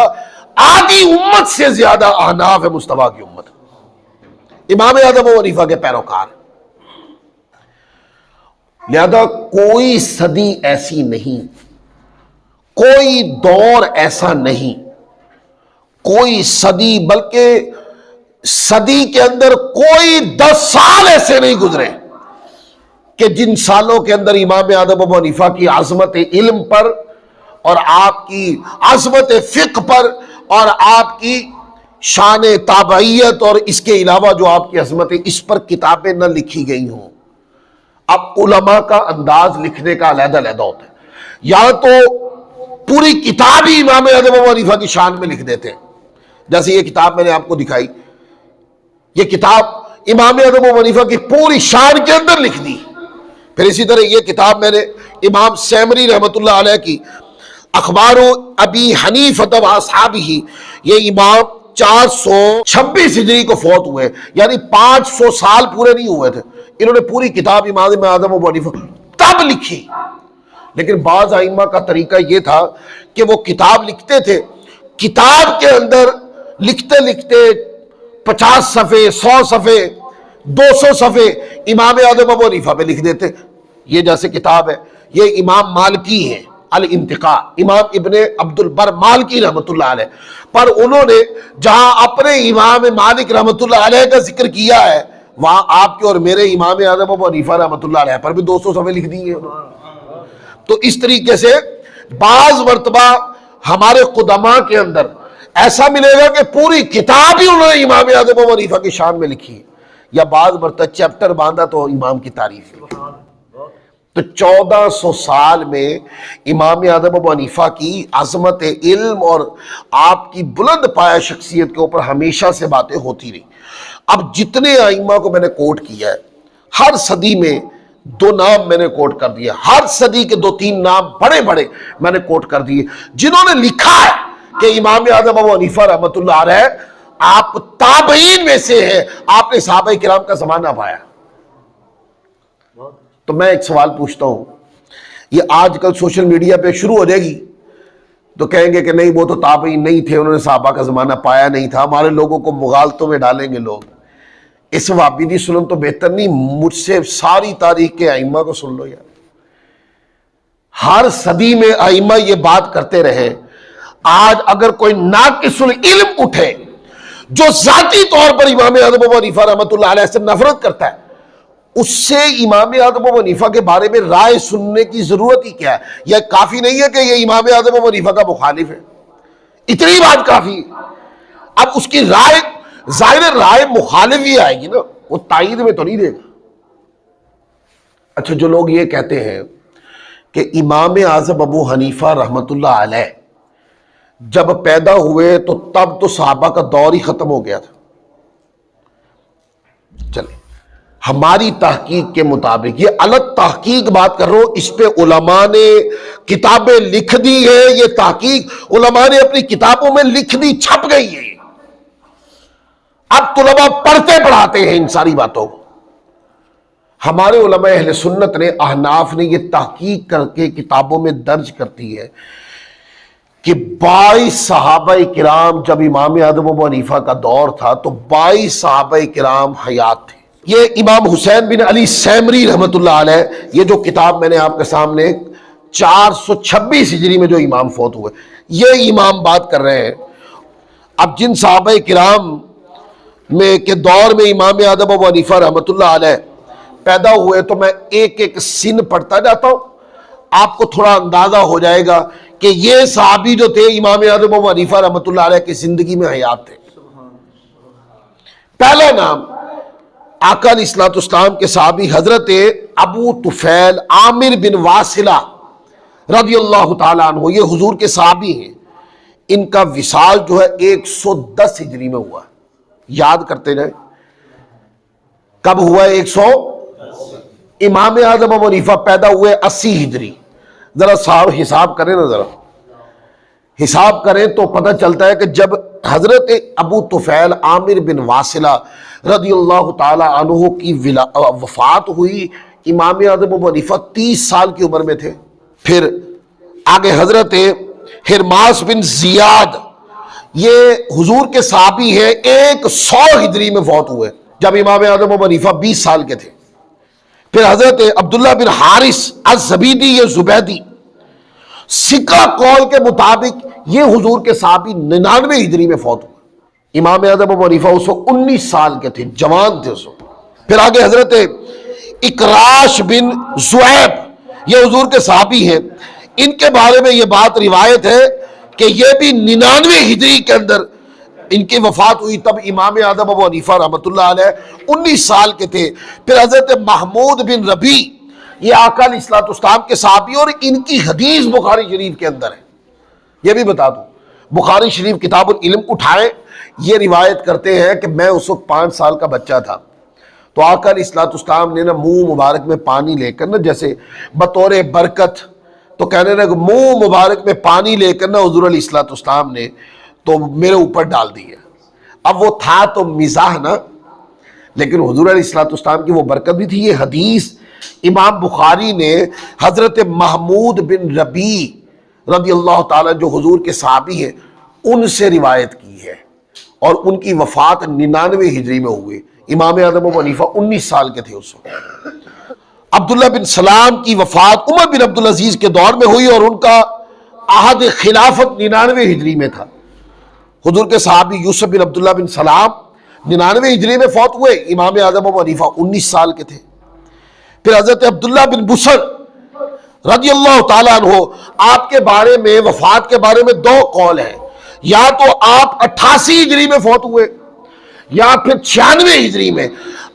Speaker 1: آدھی امت سے زیادہ احناف ہے مصطفیٰ کی امت، امام اعظم ابو حنیفہ کے پیروکار۔ لہذا کوئی صدی ایسی نہیں، کوئی دور ایسا نہیں، کوئی صدی، بلکہ صدی کے اندر کوئی 10 سال ایسے نہیں گزرے کہ جن سالوں کے اندر امام اعظم ابو حنیفہ کی عظمت علم پر اور آپ کی عظمت فقہ پر اور آپ کی شان تابعیت اور اس کے علاوہ جو آپ کی عظمت ہے اس پر کتابیں نہ لکھی گئی ہوں۔ اب علماء کا انداز لکھنے کا علیحدہ علیحدہ ہوتا ہے، یا تو پوری کتاب ہی امام اعظم ابو حنیفہ کی شان میں لکھ دیتے ہیں، جیسے یہ کتاب میں نے آپ کو دکھائی، یہ کتاب امام اعظم ابو حنیفہ کی پوری شان کے اندر لکھ دی۔ پھر اسی طرح یہ کتاب میں نے امام سیمری رحمۃ اللہ علیہ کی اخبار ابی حنیفہ و اصحابہ، یہ امام 426 ہجری کو فوت ہوئے، یعنی 500 سال پورے نہیں ہوئے تھے، انہوں نے پوری کتاب امام اعظم ابو حنیفہ تب لکھی۔ لیکن بعض ائمہ کا طریقہ یہ تھا کہ وہ کتاب لکھتے تھے، کتاب کے اندر لکھتے لکھتے 50 صفحے، 100 صفحے، 200 صفحے امام اعظم ابو حنیفہ پہ لکھ دیتے۔ یہ جیسے کتاب ہے، یہ امام مالکی ہے الانتقاء، امام ابن عبد البر مالکی رحمۃ اللہ علیہ، پر انہوں نے جہاں اپنے امام مالک رحمۃ اللہ علیہ کا ذکر کیا ہے وہاں آپ کے اور میرے امام اعظم ابو حنیفہ رحمۃ اللہ علیہ پر بھی 200 صفحے لکھ دیے۔ تو اس طریقے سے بعض مرتبہ ہمارے قدماء کے اندر ایسا ملے گا کہ پوری کتاب ہی انہوں نے امام اعظم ابو حنیفہ کی شان میں لکھی ہے، یا بعض مرتبہ چیپٹر باندھا تو امام کی تعریف ہے۔ تو 1400 سال میں امام اعظم ابو حنیفہ کی عظمت علم اور آپ کی بلند پایہ شخصیت کے اوپر ہمیشہ سے باتیں ہوتی رہی۔ اب جتنے ائمہ کو میں نے کوٹ کیا ہے، ہر صدی میں 2 نام میں نے کوٹ کر دیے، ہر صدی کے 2-3 نام بڑے بڑے میں نے کوٹ کر دیے، جنہوں نے لکھا ہے کہ امام اعظم ابو حنیفہ رحمۃ اللہ علیہ آپ تابعین میں سے ہیں، آپ نے صحابہ کرام کا زمانہ پایا۔ تو میں ایک سوال پوچھتا ہوں، یہ آج کل سوشل میڈیا پہ شروع ہو جائے گی تو کہیں گے کہ نہیں وہ تو تابعین نہیں تھے، انہوں نے صحابہ کا زمانہ پایا نہیں تھا، ہمارے لوگوں کو مغالطوں میں ڈالیں گے لوگ۔ اس وابیدی سنن تو بہتر نہیں، مجھ سے ساری تاریخ کے ائمہ کو سن لو یار۔ ہر صدی میں ائمہ یہ بات کرتے رہے۔ آج اگر کوئی ناقص العلم اٹھے جو ذاتی طور پر امام اعظم ابو حنیفہ رحمۃ اللہ علیہ سے نفرت کرتا ہے، اس سے امام اعظم ابو حنیفہ کے بارے میں رائے سننے کی ضرورت ہی کیا ہے؟ یہ کافی نہیں ہے کہ یہ امام اعظم ابو حنیفہ کا مخالف ہے، اتنی بات کافی ہے۔ اب اس کی رائے، ظاہر رائے مخالف ہی آئے گی نا، وہ تائید میں تو نہیں دے گا۔ اچھا، جو لوگ یہ کہتے ہیں کہ امام اعظم ابو حنیفہ رحمۃ اللہ علیہ جب پیدا ہوئے تو تب تو صحابہ کا دور ہی ختم ہو گیا تھا، چلے ہماری تحقیق کے مطابق، یہ الگ تحقیق بات کر رہا ہوں، اس پہ علماء نے کتابیں لکھ دی ہے، یہ تحقیق علماء نے اپنی کتابوں میں لکھ دی، چھپ گئی ہے، اب طلباء پڑھتے پڑھاتے ہیں ان ساری باتوں کو۔ ہمارے علماء اہل سنت نے، احناف نے یہ تحقیق کر کے کتابوں میں درج کرتی ہے کہ 22 صحابہ کرام، جب امام اعظم ابو حنیفہ کا دور تھا تو 22 صحابہ کرام حیات تھے۔ یہ امام حسین بن علی سیمری رحمۃ اللہ علیہ، یہ جو کتاب میں نے آپ کے سامنے 426 ہجری میں جو امام فوت ہوئے، یہ امام بات کر رہے ہیں۔ اب جن صحابہ کرام میں کے دور میں امام اعظم ابو حنیفہ رحمۃ اللہ علیہ پیدا ہوئے، تو میں ایک ایک سن پڑھتا جاتا ہوں، آپ کو تھوڑا اندازہ ہو جائے گا کہ یہ صحابی جو تھے امام اعظم ابو حنیفہ رحمۃ اللہ علیہ کی زندگی میں حیات تھے۔ پہلا نام آقا علیہ الصلوۃ والسلام کے صحابی حضرت ابو طفیل عامر بن واصلہ رضی اللہ تعالیٰ عنہ، یہ حضور کے صحابی ہیں۔ ان کا وصال جو ہے 110 ہجری میں ہوا، یاد کرتے رہے کب ہوا؟ 110۔ امام اعظم ابو حنیفہ پیدا ہوئے 80 ہجری۔ ذرا صاحب حساب کریں نا، ذرا حساب کریں تو پتہ چلتا ہے کہ جب حضرت ابو طفیل عامر بن واصلہ رضی اللہ تعالی عنہ کی وفات ہوئی، امام اعظم ابو حنیفہ 30 سال کی عمر میں تھے۔ پھر آگے حضرت ہرماس بن زیاد، یہ حضور کے صحابی ہیں، 100 ہجری میں فوت ہوئے جب امام اعظم ابو حنیفہ 20 سال کے تھے۔ پھر حضرت عبداللہ بن حارث الزبیدی، یہ زبیدی، سکہ قول کے مطابق یہ حضور کے صحابی 99 ہجری میں فوت ہوئے۔ امام اعظم ابو حنیفہ اس وقت 19 سال کے تھے، جوان تھے اس وقت۔ پھر آگے حضرت اکراش بن زعیب، یہ حضور کے صحابی ہیں، ان کے بارے میں یہ بات روایت ہے کہ یہ بھی 99 ہجری کے اندر ان کی وفات ہوئی، تب امام اعظم ابو حنیفہ رحمۃ اللہ علیہ 19 سال کے تھے۔ پھر حضرت محمود بن ربیع، یہ آقا علیہ الصلوۃ والسلام کے صحابی، اور ان کی حدیث بخاری شریف کے اندر ہے۔ یہ بھی بتا دوں، بخاری شریف کتاب العلم اٹھائیں، یہ روایت کرتے ہیں کہ میں اس وقت 5 سال کا بچہ تھا، تو آقا علیہ الصلوۃ والسلام نے نا منہ مبارک میں پانی لے کر نا، جیسے بطور برکت، تو کہنے لگے منہ مبارک میں پانی لے کر نا حضور علیہ الصلوۃ والسلام نے تو میرے اوپر ڈال دیا۔ اب وہ تھا تو مزاح نا، لیکن حضور علیہ الصلوۃ والسلام کی وہ برکت بھی تھی۔ یہ حدیث امام بخاری نے حضرت محمود بن ربیع رضی اللہ تعالیٰ، جو حضور کے صحابی ہیں، ان سے روایت کی ہے، اور ان کی وفات 99 ہجری میں ہوئی۔ امام اعظم ابو حنیفہ 19 سال کے تھے اس وقت۔ عبداللہ بن سلام کی وفات عمر بن عبدالعزیز کے دور میں ہوئی، اور ان کا عہد خلافت 99 ہجری میں تھا۔ حضور کے صحابی یوسف بن عبداللہ بن سلام 99 ہجری میں فوت ہوئے، امام اعظم ابو حنیفہ 19 سال کے تھے۔ پھر حضرت عبداللہ بن بصر رضی اللہ تعالیٰ عنہ، آپ کے بارے میں، وفات کے بارے میں 2 قول ہیں، یا تو آپ 88 ہجری میں فوت ہوئے یا پھر 96 ہجری میں۔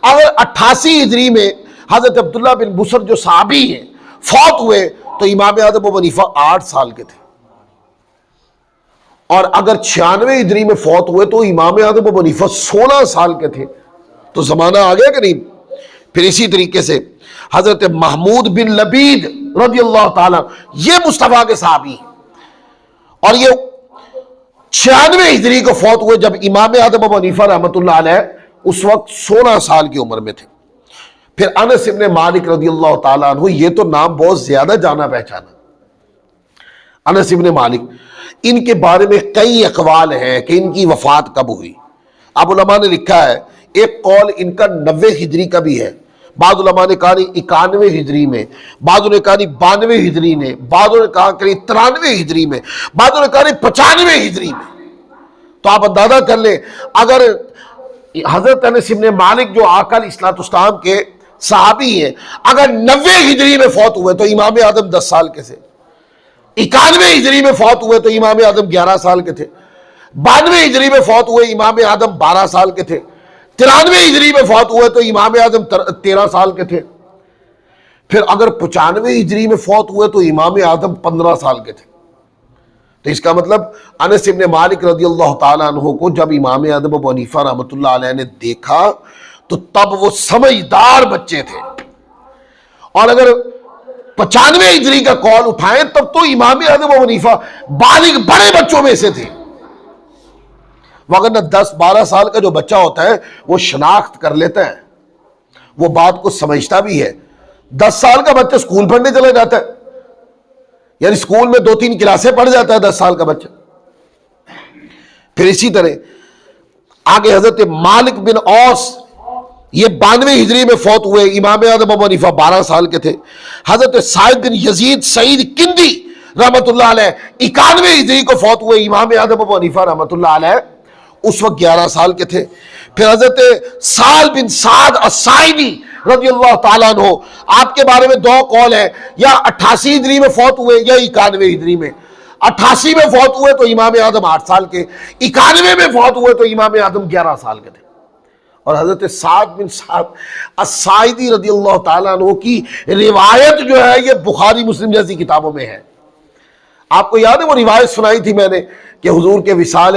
Speaker 1: اگر 88 ہجری میں حضرت عبداللہ بن بصر جو صحابی ہیں فوت ہوئے تو امام اعظم ابو حنیفہ 8 سال کے تھے، اور اگر 96 ہجری میں فوت ہوئے تو امام اعظم ابو حنیفہ 16 سال کے تھے۔ تو زمانہ آ گیا کہ نہیں؟ پھر اسی طریقے سے حضرت محمود بن لبید رضی اللہ تعالیٰ، یہ مصطفیٰ کے صحابی ہیں، اور یہ 96 ہجری کو فوت ہوئے جب امام اعظم ابو حنیفہ رحمۃ اللہ علیہ اس وقت 16 سال کی عمر میں تھے۔ پھر انس ابن مالک رضی اللہ تعالیٰ عنہ، یہ تو نام بہت زیادہ جانا پہچانا، انس ابن مالک، ان کے بارے میں کئی اقوال ہیں کہ ان کی وفات کب ہوئی۔ اب علماء نے لکھا ہے، ایک قول ان کا 90 ہجری کا بھی ہے، بعض علماء نے کہا 91 ہجری میں، بعض نے کہا 92 ہجری میں، بعض نے کہا 93 ہجری میں، بعض نے کہا 95 ہجری میں۔ تو آپ اندازہ کر لیں، اگر حضرت انس ابن مالک جو آقا علیہ الصلوۃ والسلام کے صحابی ہیں، اگر 90 ہجری میں فوت ہوئے تو امام اعظم 10 سال کے تھے، 91 ہجری میں فوت ہوئے تو امام اعظم 11 سال کے تھے، 92 ہجری میں فوت ہوئے امام اعظم 12 سال کے تھے، 93 ہجری میں فوت ہوئے تو امام اعظم 13 سال کے تھے، پھر اگر 95 ہجری میں فوت ہوئے تو امام اعظم 15 سال کے تھے۔ تو اس کا مطلب انس ابن مالک رضی اللہ تعالیٰ عنہ کو جب امام اعظم ابو حنیفہ رحمۃ اللہ علیہ نے دیکھا تو تب وہ سمجھدار بچے تھے، اور اگر 95 ہجری کا قول اٹھائیں تب تو امام اعظم ابو حنیفہ بالغ بڑے بچوں میں سے تھے، وگرنہ 10-12 سال کا جو بچہ ہوتا ہے وہ شناخت کر لیتا ہے، وہ بات کو سمجھتا بھی ہے۔ 10 سال کا بچہ اسکول پڑھنے چلا جاتا ہے، یعنی اسکول میں 2-3 کلاسیں پڑھ جاتا ہے 10 سال کا بچہ۔ پھر اسی طرح آگے حضرت مالک بن اوس، یہ 92 ہجری میں فوت ہوئے، امام اعظم ابو حنیفہ 12 سال کے تھے۔ حضرت سعید بن یزید سعید کندی رحمۃ اللہ علیہ 91 ہجری کو فوت ہوئے، امام اعظم ابو حنیفہ رحمۃ اللہ علیہ اس وقت 11 سال کے تھے۔ پھر حضرت سال بن سعد الساعدی رضی اللہ تعالیٰ عنہ، آپ کے بارے میں 2 قول ہیں، یا 88 ہجری میں فوت ہوئے یا 91 ہجری میں۔ 88 میں فوت ہوئے تو امام اعظم 8 سال کے، 91 میں فوت ہوئے تو امام اعظم 11 سال کے تھے۔ اور حضرت سعد بن سعد الساعدی رضی اللہ تعالیٰ عنہ کی روایت جو ہے یہ بخاری مسلم جیسی کتابوں میں ہے۔ آپ کو یاد ہے وہ روایت سنائی تھی میں نے کہ حضور کے وصال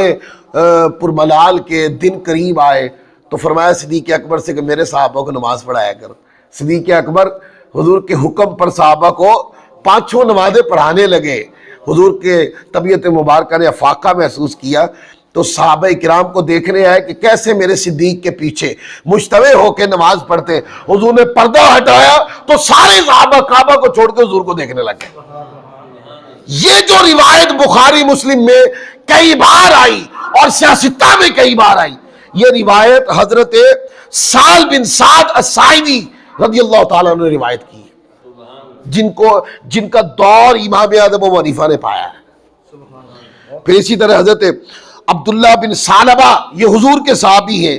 Speaker 1: پرملال کے دن قریب آئے تو فرمایا صدیق اکبر سے کہ میرے صحابہ کو نماز پڑھایا کر۔ صدیق اکبر حضور کے حکم پر صحابہ کو 5 نمازیں پڑھانے لگے۔ حضور کے طبیعت مبارکہ نے افاقہ محسوس کیا تو صحابہ کرام کو دیکھنے آئے کہ کیسے میرے صدیق کے پیچھے مجتمع ہو کے نماز پڑھتے۔ حضور نے پردہ ہٹایا تو سارے صحابہ کعبہ کو چھوڑ کے حضور کو دیکھنے لگے۔ یہ جو روایت بخاری مسلم میں کئی بار آئی اور سیاستہ میں کئی بار آئی، یہ روایت حضرت سال بن سعد الساعدی رضی اللہ تعالیٰ عنہ نے روایت کی، جن کا دور امام اعظم ابو حنیفہ نے پایا ہے۔ پھر اسی طرح حضرت عبداللہ بن ثعلبہ، یہ حضور کے صحابی ہیں،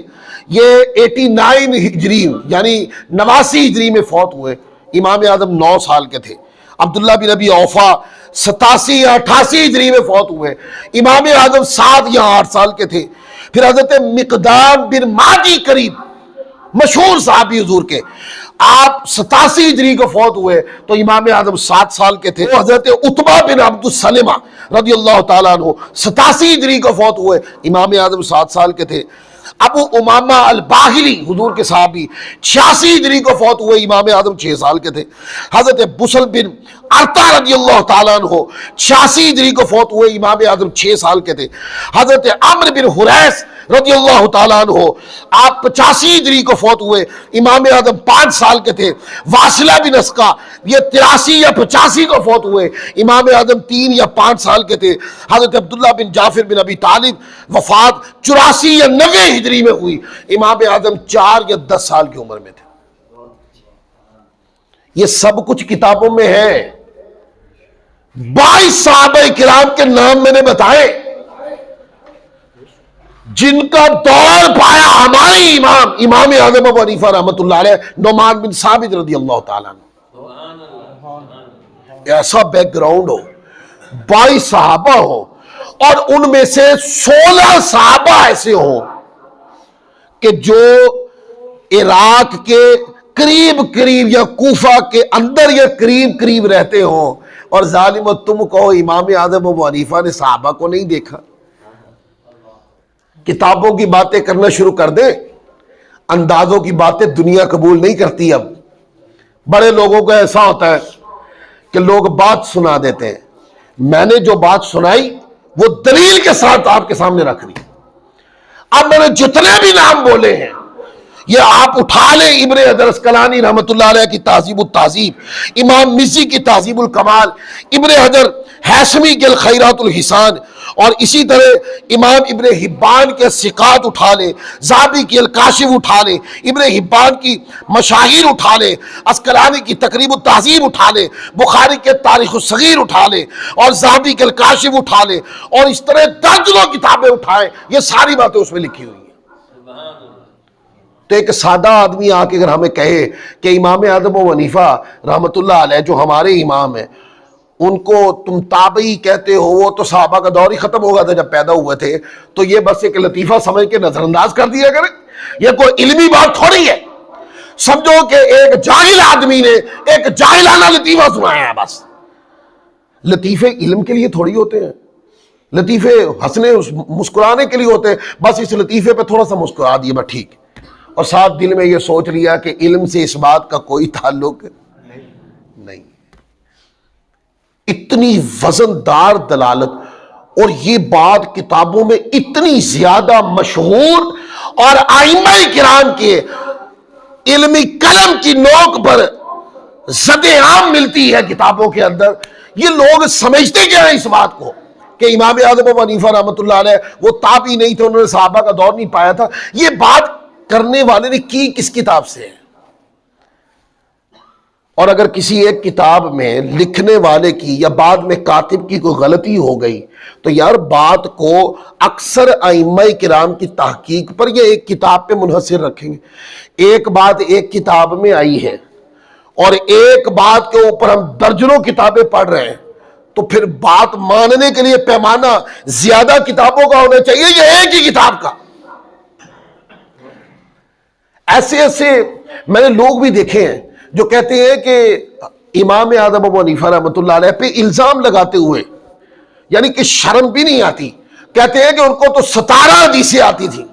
Speaker 1: یہ 89 ہجری یعنی 89 ہجری میں فوت ہوئے، امام اعظم 9 سال کے تھے۔ عبداللہ بن ابی اوفا 87 یا 88 ہجری میں فوت ہوئے، امام اعظم 7 یا 8 سال کے تھے۔ پھر حضرت مقدام بن مادی قریب، مشہور صحابی حضور کے، آپ 87 ہجری کو فوت ہوئے تو امام اعظم 7 سال کے تھے۔ حضرت عتبہ بن عبد السلمہ رضی اللہ تعالیٰ عنہ 87 ہجری کو فوت ہوئے، امام اعظم 7 سال کے تھے۔ ابو امامہ الباہلی حضور کے صحابی 86 ہجری کو فوت ہوئے، امام اعظم 6 سال کے تھے۔ حضرت بسل بن ارطا رضی اللہ تعالیٰ عنہ 86 ہجری کو فوت ہوئے، امام اعظم 6 سال کے تھے۔ حضرت عمرو بن حریث رضی اللہ تعالیٰ عنہ آپ 85 ہجری کو فوت ہوئے، امام اعظم 5 سال کے تھے۔ واصلہ بن اسقا یہ 83 یا 85 کو فوت ہوئے، امام اعظم 3 یا 5 سال کے تھے۔ حضرت عبداللہ بن جعفر بن ابی طالب وفات 84 یا 90 ہجری میں ہوئی، امام اعظم 4 یا 10 سال کی عمر میں تھے۔ یہ سب کچھ کتابوں میں ہے۔ 22 صحابہ کرام کے نام میں نے بتائے جن کا دور پایا ہمارے امام اعظم ابو حنیفہ رحمۃ اللہ علیہ، نعمان بن ثابت رضی اللہ تعالیٰ عنہ۔ ایسا بیک گراؤنڈ ہو، 22 صحابہ ہو اور ان میں سے 16 صحابہ ایسے ہوں کہ جو عراق کے قریب یا کوفہ کے اندر یا قریب رہتے ہوں، اور ظالم تم کہو امام اعظم ابو حنیفہ نے صحابہ کو نہیں دیکھا۔ کتابوں کی باتیں کرنا شروع کر دیں، اندازوں کی باتیں دنیا قبول نہیں کرتی۔ اب بڑے لوگوں کا ایسا ہوتا ہے کہ لوگ بات سنا دیتے ہیں، میں نے جو بات سنائی وہ دلیل کے ساتھ آپ کے سامنے رکھ دی. اب میں نے جتنے بھی نام بولے ہیں یہ آپ اٹھا لیں، ابن حجر عسقلانی رحمۃ اللہ علیہ کی تہذیب التہذیب، امام مزی کی تہذیب الکمال، ابن حجر ہیثمی کے الخیرات الحسان، اور اسی طرح امام ابن حبان کے ثقات اٹھا لیں، ذہبی کی الکاشف اٹھا لیں، ابن حبان کی مشاہیر اٹھا لیں، عسقلانی کی تقریب التہذیب اٹھا لیں، بخاری کے تاریخ الصغیر اٹھا لیں، اور ذہبی کے الکاشف اٹھا لیں، اور اس طرح درجنوں کتابیں اٹھائیں، یہ ساری باتیں اس میں لکھی ہوئی ہیں. تو ایک سادہ آدمی آ کے اگر ہمیں کہے کہ امام اعظم ابو حنیفہ رحمۃ اللہ علیہ جو ہمارے امام ہیں ان کو تم تابعی کہتے ہو، وہ تو صحابہ کا دور ہی ختم ہو گیا تھا جب پیدا ہوئے تھے، تو یہ بس ایک لطیفہ سمجھ کے نظر انداز کر دیا کرے. یہ کوئی علمی بات تھوڑی ہے. سمجھو کہ ایک جاہل آدمی نے ایک جاہلانہ لطیفہ سنایا ہے. بس لطیفے علم کے لیے تھوڑی ہوتے ہیں، لطیفے ہنسنے مسکرانے کے لیے ہوتے ہیں. بس اس لطیفے پہ تھوڑا سا مسکرا دیا بس ٹھیک، اور ساتھ دل میں یہ سوچ لیا کہ علم سے اس بات کا کوئی تعلق نہیں. اتنی وزندار دلالت، اور یہ بات کتابوں میں اتنی زیادہ مشہور، اور ائمہ کرام کے علمی قلم کی نوک پر زد عام ملتی ہے کتابوں کے اندر. یہ لوگ سمجھتے کیا ہیں اس بات کو کہ امام اعظم ابو حنیفہ رحمۃ اللہ علیہ وہ تابعی نہیں تھے، انہوں نے صحابہ کا دور نہیں پایا تھا. یہ بات کرنے والے نے کی کس کتاب سے ہے؟ اور اگر کسی ایک کتاب میں لکھنے والے کی یا بعد میں کاتب کی کوئی غلطی ہو گئی تو یار بات کو اکثر ائمہ کرام کی تحقیق پر یا ایک کتاب پہ منحصر رکھیں گے. ایک بات ایک کتاب میں آئی ہے اور ایک بات کے اوپر ہم درجنوں کتابیں پڑھ رہے ہیں، تو پھر بات ماننے کے لیے پیمانہ زیادہ کتابوں کا ہونا چاہیے یا ایک ہی کتاب کا؟ ایسے ایسے میں نے لوگ بھی دیکھے ہیں جو کہتے ہیں کہ امام اعظم ابو حنیفہ رحمۃ اللہ علیہ پہ الزام لگاتے ہوئے، یعنی کہ شرم بھی نہیں آتی، کہتے ہیں کہ ان کو تو 17 حدیثیں آتی تھی.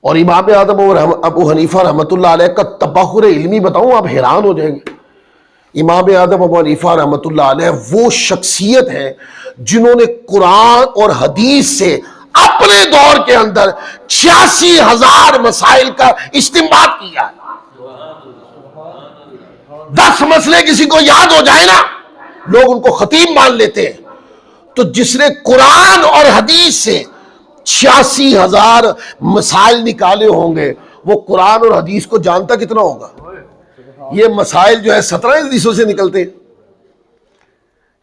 Speaker 1: اور امام اعظم ابو حنیفہ رحمۃ اللہ علیہ کا تبحر علمی بتاؤں آپ حیران ہو جائیں گے. امام اعظم ابو حنیفہ رحمۃ اللہ علیہ وہ شخصیت ہے جنہوں نے قرآن اور حدیث سے اپنے دور کے اندر 86,000 مسائل کا استنباط کیا. 10 مسئلے کسی کو یاد ہو جائے نا لوگ ان کو خطیب مان لیتے ہیں. تو جس نے قرآن اور حدیث سے 86,000 مسائل نکالے ہوں گے وہ قرآن اور حدیث کو جانتا کتنا ہوگا؟ یہ مسائل جو ہے 17 حدیثوں سے نکلتے ہیں.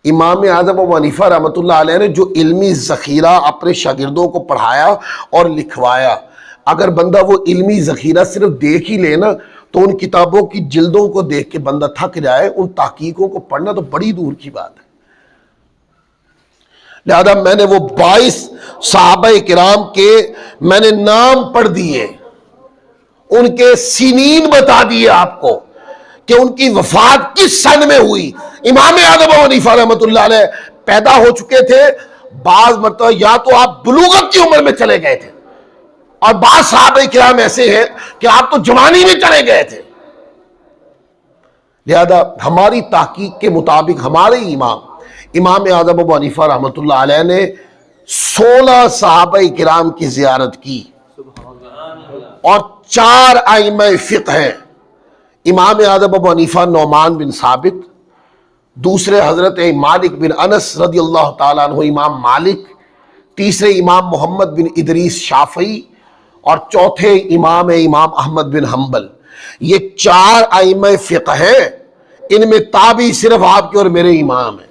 Speaker 1: امام اعظم ابو حنیفہ رحمۃ اللہ علیہ نے جو علمی ذخیرہ اپنے شاگردوں کو پڑھایا اور لکھوایا، اگر بندہ وہ علمی ذخیرہ صرف دیکھ ہی لے نا تو ان کتابوں کی جلدوں کو دیکھ کے بندہ تھک جائے. ان تحقیقوں کو پڑھنا تو بڑی دور کی بات ہے. لہذا میں نے وہ 22 صحابہ کرام کے میں نے نام پڑھ دیے، ان کے سنین بتا دیے آپ کو کہ ان کی وفات کس سن میں ہوئی. امام اعظم ابو حنیفہ رحمۃ اللہ علیہ پیدا ہو چکے تھے، بعض مرتبہ یا تو آپ بلوغت کی عمر میں چلے گئے تھے، اور بعض صحابہ کرام ایسے ہیں کہ آپ تو جوانی میں چلے گئے تھے. لہذا ہماری تحقیق کے مطابق ہمارے امام اعظم ابو حنیفہ رحمۃ اللہ علیہ نے 16 صحابہ کرام کی زیارت کی، اور 4 ائمہ فقہ ہیں. امام اعظم ابو حنیفہ نعمان بن ثابت، دوسرے حضرت مالک بن انس رضی اللہ تعالیٰ عنہ امام مالک، تیسرے امام محمد بن ادریس شافعی، اور چوتھے امام احمد بن حنبل. یہ 4 ائمہ فقہ ہیں، ان میں تابعی صرف آپ کے اور میرے امام ہیں.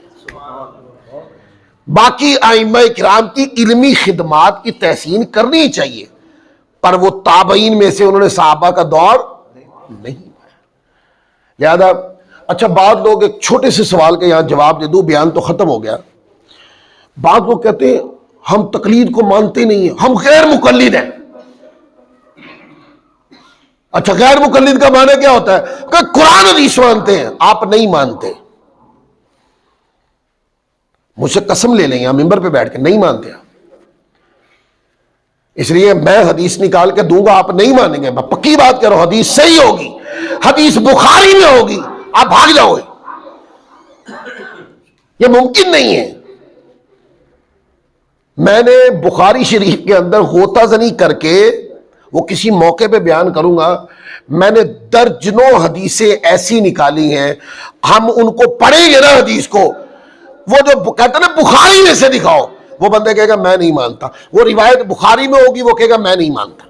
Speaker 1: باقی ائمہ کرام کی علمی خدمات کی تحسین کرنی چاہیے، پر وہ تابعین میں سے انہوں نے صحابہ کا دور نہیں. لہذا اچھا بعض لوگ ایک چھوٹے سے سوال کا یہاں جواب دے دوں، بیان تو ختم ہو گیا. بعض لوگ کہتے ہیں ہم تقلید کو مانتے نہیں ہیں، ہم غیر مقلد ہیں. اچھا غیر مقلد کا معنی کیا ہوتا ہے؟ کہ قرآن حدیث مانتے ہیں، آپ نہیں مانتے. مجھ سے قسم لے لیں گے ممبر پہ بیٹھ کے، نہیں مانتے آپ. اس لیے میں حدیث نکال کے دوں گا، آپ نہیں مانیں گے. میں پکی بات کر رہا ہوں، حدیث صحیح ہوگی، حدیث بخاری میں ہوگی، آپ بھاگ جاؤ گے. یہ ممکن نہیں ہے. میں نے بخاری شریف کے اندر غوطہ زنی کر کے وہ کسی موقع پہ بیان کروں گا، میں نے درجنوں حدیثیں ایسی نکالی ہیں، ہم ان کو پڑھیں گے نا حدیث کو، وہ جو کہتا نا بخاری میں سے دکھاؤ، وہ بندے کہے گا میں نہیں مانتا، وہ روایت بخاری میں ہوگی وہ کہے گا میں نہیں مانتا.